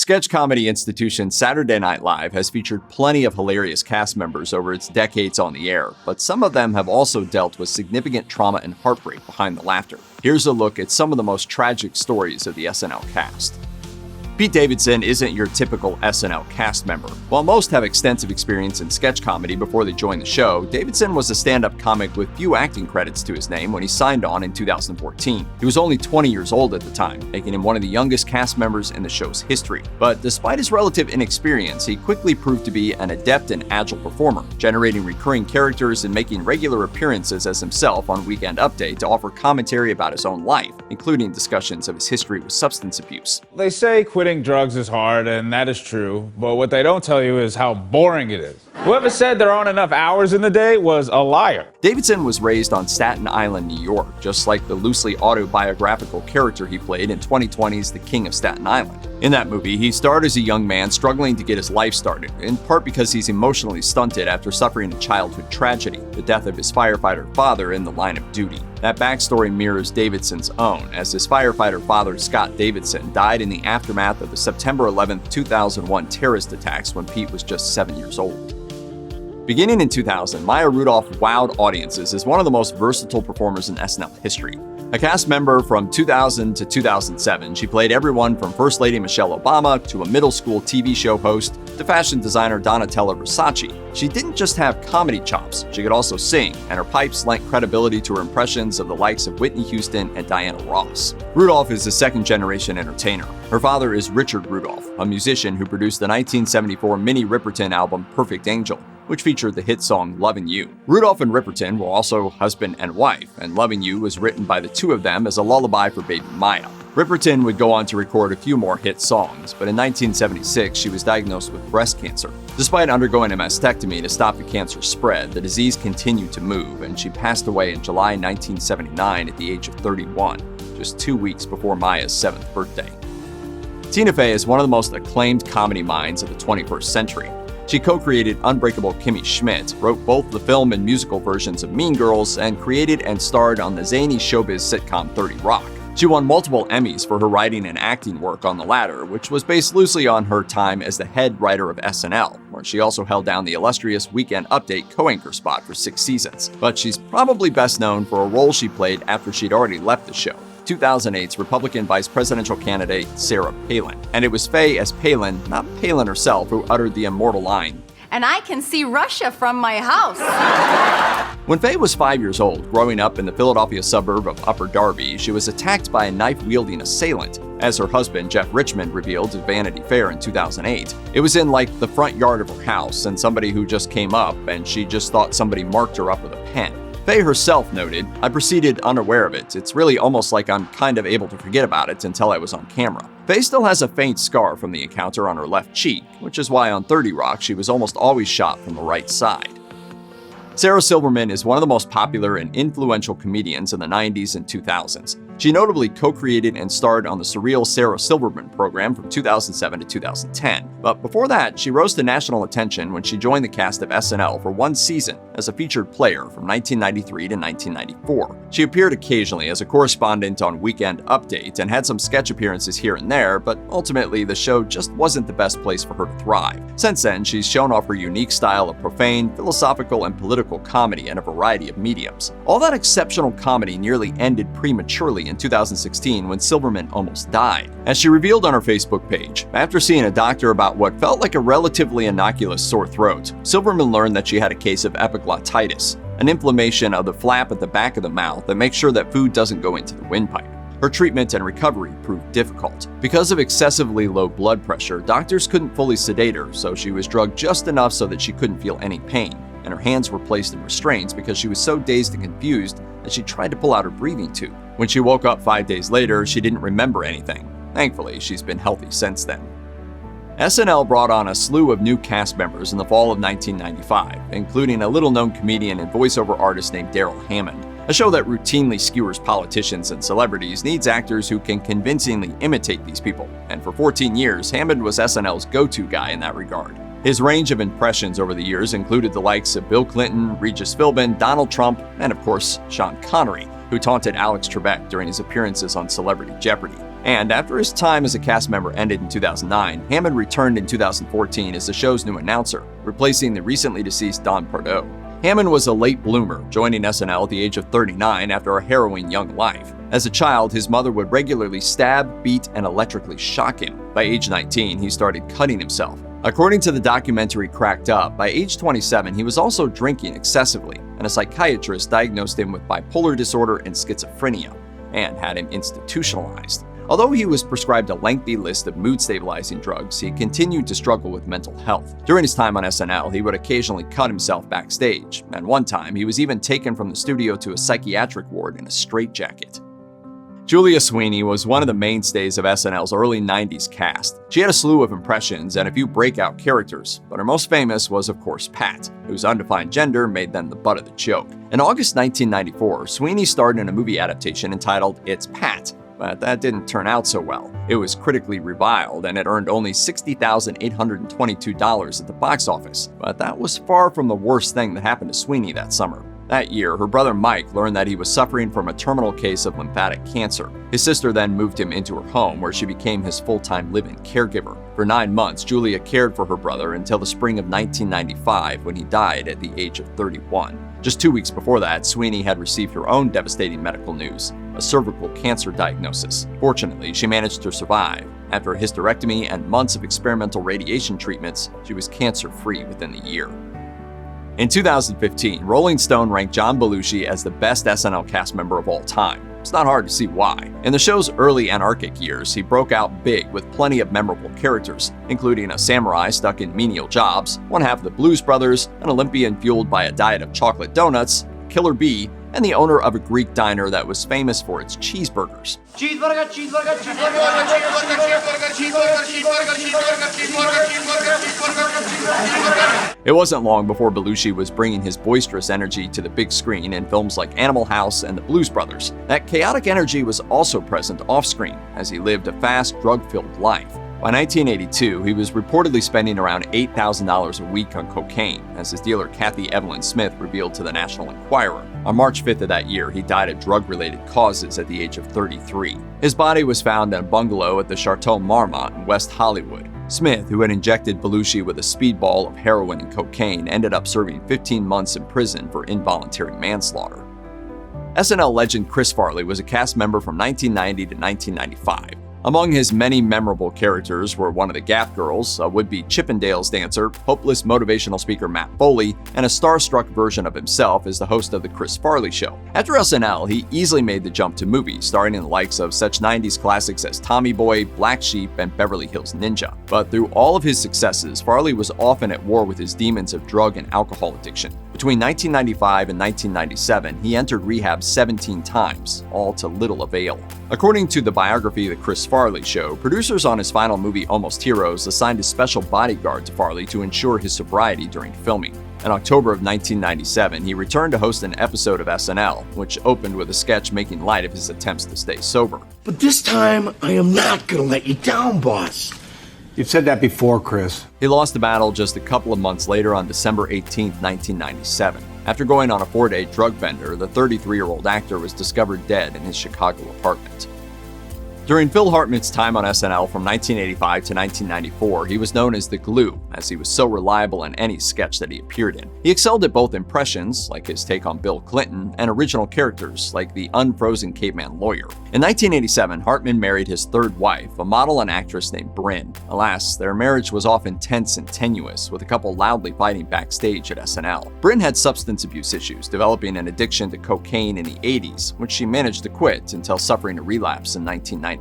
Sketch comedy institution Saturday Night Live has featured plenty of hilarious cast members over its decades on the air, but some of them have also dealt with significant trauma and heartbreak behind the laughter. Here's a look at some of the most tragic stories of the SNL cast. Pete Davidson isn't your typical SNL cast member. While most have extensive experience in sketch comedy before they joined the show, Davidson was a stand-up comic with few acting credits to his name when he signed on in 2014. He was only 20 years old at the time, making him one of the youngest cast members in the show's history. But despite his relative inexperience, he quickly proved to be an adept and agile performer, generating recurring characters and making regular appearances as himself on Weekend Update to offer commentary about his own life, including discussions of his history with substance abuse. They say quitting drugs is hard, and that is true, but what they don't tell you is how boring it is. Whoever said there aren't enough hours in the day was a liar. Davidson was raised on Staten Island, New York, just like the loosely autobiographical character he played in 2020's The King of Staten Island. In that movie, he starred as a young man struggling to get his life started, in part because he's emotionally stunted after suffering a childhood tragedy, the death of his firefighter father in the line of duty. That backstory mirrors Davidson's own, as his firefighter father, Scott Davidson, died in the aftermath of the September 11, 2001 terrorist attacks when Pete was just 7 years old. Beginning in 2000, Maya Rudolph wowed audiences as one of the most versatile performers in SNL history. A cast member from 2000 to 2007, she played everyone from First Lady Michelle Obama to a middle school TV show host to fashion designer Donatella Versace. She didn't just have comedy chops, she could also sing, and her pipes lent credibility to her impressions of the likes of Whitney Houston and Diana Ross. Rudolph is a second-generation entertainer. Her father is Richard Rudolph, a musician who produced the 1974 Minnie Riperton album Perfect Angel, which featured the hit song Lovin' You. Rudolph and Riperton were also husband and wife, and Lovin' You was written by the two of them as a lullaby for baby Maya. Riperton would go on to record a few more hit songs, but in 1976 she was diagnosed with breast cancer. Despite undergoing a mastectomy to stop the cancer spread, the disease continued to move, and she passed away in July 1979 at the age of 31, just 2 weeks before Maya's 7th birthday. Tina Fey is one of the most acclaimed comedy minds of the 21st century. She co-created Unbreakable Kimmy Schmidt, wrote both the film and musical versions of Mean Girls, and created and starred on the zany showbiz sitcom 30 Rock. She won multiple Emmys for her writing and acting work on the latter, which was based loosely on her time as the head writer of SNL, where she also held down the illustrious Weekend Update co-anchor spot for 6 seasons. But she's probably best known for a role she played after she'd already left the show, 2008's Republican vice presidential candidate Sarah Palin. And it was Fey as Palin, not Palin herself, who uttered the immortal line, "And I can see Russia from my house." When Fey was 5 years old, growing up in the Philadelphia suburb of Upper Darby, she was attacked by a knife-wielding assailant, as her husband, Jeff Richmond, revealed to Vanity Fair in 2008. It was in the front yard of her house, and somebody who just came up, and she just thought somebody marked her up with a pen. Fey herself noted, "I proceeded unaware of it. It's really almost like I'm kind of able to forget about it until I was on camera." Fey still has a faint scar from the encounter on her left cheek, which is why on 30 Rock she was almost always shot from the right side. Sarah Silverman is one of the most popular and influential comedians in the 90s and 2000s. She notably co-created and starred on the surreal Sarah Silverman program from 2007 to 2010. But before that, she rose to national attention when she joined the cast of SNL for 1 season as a featured player from 1993 to 1994. She appeared occasionally as a correspondent on Weekend Update and had some sketch appearances here and there, but ultimately the show just wasn't the best place for her to thrive. Since then, she's shown off her unique style of profane, philosophical, and political comedy in a variety of mediums. All that exceptional comedy nearly ended prematurely in 2016 when Silverman almost died. As she revealed on her Facebook page, after seeing a doctor about what felt like a relatively innocuous sore throat, Silverman learned that she had a case of epiglottitis, an inflammation of the flap at the back of the mouth that makes sure that food doesn't go into the windpipe. Her treatment and recovery proved difficult. Because of excessively low blood pressure, doctors couldn't fully sedate her, so she was drugged just enough so that she couldn't feel any pain, and her hands were placed in restraints because she was so dazed and confused that she tried to pull out her breathing tube. When she woke up 5 days later, she didn't remember anything. Thankfully, she's been healthy since then. SNL brought on a slew of new cast members in the fall of 1995, including a little-known comedian and voiceover artist named Darrell Hammond. A show that routinely skewers politicians and celebrities needs actors who can convincingly imitate these people, and for 14 years, Hammond was SNL's go-to guy in that regard. His range of impressions over the years included the likes of Bill Clinton, Regis Philbin, Donald Trump, and of course, Sean Connery, who taunted Alex Trebek during his appearances on Celebrity Jeopardy. And after his time as a cast member ended in 2009, Hammond returned in 2014 as the show's new announcer, replacing the recently deceased Don Pardo. Hammond was a late bloomer, joining SNL at the age of 39 after a harrowing young life. As a child, his mother would regularly stab, beat, and electrically shock him. By age 19, he started cutting himself. According to the documentary Cracked Up, by age 27, he was also drinking excessively, and a psychiatrist diagnosed him with bipolar disorder and schizophrenia, and had him institutionalized. Although he was prescribed a lengthy list of mood-stabilizing drugs, he continued to struggle with mental health. During his time on SNL, he would occasionally cut himself backstage, and one time he was even taken from the studio to a psychiatric ward in a straitjacket. Julia Sweeney was one of the mainstays of SNL's early 90s cast. She had a slew of impressions and a few breakout characters, but her most famous was, of course, Pat, whose undefined gender made them the butt of the joke. In August 1994, Sweeney starred in a movie adaptation entitled It's Pat, but that didn't turn out so well. It was critically reviled, and it earned only $60,822 at the box office, but that was far from the worst thing that happened to Sweeney that summer. That year, her brother Mike learned that he was suffering from a terminal case of lymphatic cancer. His sister then moved him into her home, where she became his full-time live-in caregiver. For 9 months, Julia cared for her brother until the spring of 1995, when he died at the age of 31. Just 2 weeks before that, Sweeney had received her own devastating medical news, a cervical cancer diagnosis. Fortunately, she managed to survive. After a hysterectomy and months of experimental radiation treatments, she was cancer-free within the year. In 2015, Rolling Stone ranked John Belushi as the best SNL cast member of all time. It's not hard to see why. In the show's early anarchic years, he broke out big with plenty of memorable characters, including a samurai stuck in menial jobs, one half of the Blues Brothers, an Olympian fueled by a diet of chocolate donuts, a killer bee, and the owner of a Greek diner that was famous for its cheeseburgers. Cheeseburger, cheeseburger, cheeseburger, cheeseburger, cheeseburger, cheeseburger, cheeseburger, cheeseburger. It wasn't long before Belushi was bringing his boisterous energy to the big screen in films like Animal House and the Blues Brothers. That chaotic energy was also present off-screen, as he lived a fast, drug-filled life. By 1982, he was reportedly spending around $8,000 a week on cocaine, as his dealer Kathy Evelyn Smith revealed to the National Enquirer. On March 5th of that year, he died of drug-related causes at the age of 33. His body was found in a bungalow at the Chateau Marmont in West Hollywood. Smith, who had injected Belushi with a speedball of heroin and cocaine, ended up serving 15 months in prison for involuntary manslaughter. SNL legend Chris Farley was a cast member from 1990 to 1995. Among his many memorable characters were one of the Gap Girls, a would-be Chippendales dancer, hopeless motivational speaker Matt Foley, and a starstruck version of himself as the host of The Chris Farley Show. After SNL, he easily made the jump to movies, starring in the likes of such 90s classics as Tommy Boy, Black Sheep, and Beverly Hills Ninja. But through all of his successes, Farley was often at war with his demons of drug and alcohol addiction. Between 1995 and 1997, he entered rehab 17 times, all to little avail. According to the biography of The Chris Farley Show, producers on his final movie Almost Heroes assigned a special bodyguard to Farley to ensure his sobriety during filming. In October of 1997, he returned to host an episode of SNL, which opened with a sketch making light of his attempts to stay sober. But this time, I am not gonna let you down, boss. You've said that before, Chris. He lost the battle just a couple of months later on December 18, 1997. After going on a 4-day drug bender, the 33-year-old actor was discovered dead in his Chicago apartment. During Phil Hartman's time on SNL from 1985 to 1994, he was known as the Glue, as he was so reliable in any sketch that he appeared in. He excelled at both impressions, like his take on Bill Clinton, and original characters, like the unfrozen caveman lawyer. In 1987, Hartman married his third wife, a model and actress named Brynn. Alas, their marriage was often tense and tenuous, with the couple loudly fighting backstage at SNL. Brynn had substance abuse issues, developing an addiction to cocaine in the 80s, which she managed to quit until suffering a relapse in 1997.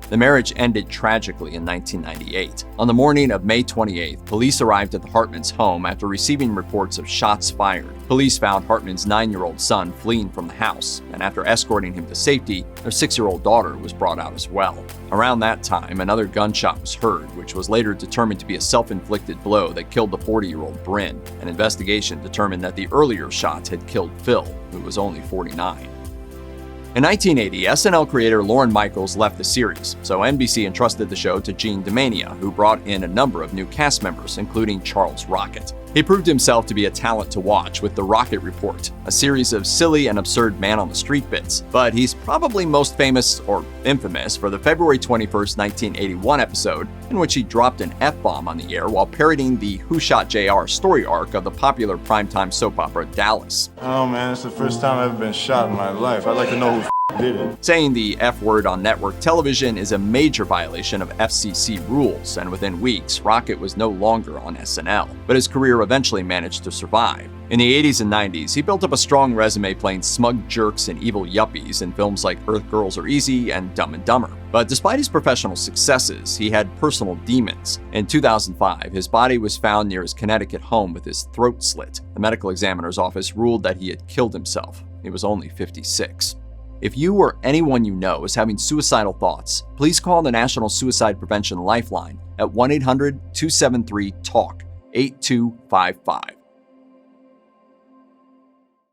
The marriage ended tragically in 1998. On the morning of May 28th, police arrived at the Hartman's home after receiving reports of shots fired. Police found Hartman's 9-year-old son fleeing from the house, and after escorting him to safety, their 6-year-old daughter was brought out as well. Around that time, another gunshot was heard, which was later determined to be a self-inflicted blow that killed the 40-year-old Brynn. An investigation determined that the earlier shots had killed Phil, who was only 49. In 1980, SNL creator Lorne Michaels left the series, so NBC entrusted the show to Gene DeMania, who brought in a number of new cast members, including Charles Rocket. He proved himself to be a talent to watch with The Rocket Report, a series of silly and absurd man-on-the-street bits, but he's probably most famous, or infamous, for the February 21st, 1981 episode in which he dropped an F-bomb on the air while parodying the Who Shot JR story arc of the popular primetime soap opera Dallas. Oh man, it's the first time I've ever been shot in my life. I'd like to know who did it. Saying the F word on network television is a major violation of FCC rules, and within weeks, Rocket was no longer on SNL. But his career eventually managed to survive. In the 80s and 90s, he built up a strong resume playing smug jerks and evil yuppies in films like Earth Girls Are Easy and Dumb and Dumber. But despite his professional successes, he had personal demons. In 2005, his body was found near his Connecticut home with his throat slit. The medical examiner's office ruled that he had killed himself. He was only 56. If you or anyone you know is having suicidal thoughts, please call the National Suicide Prevention Lifeline at 1-800-273-TALK, 8255.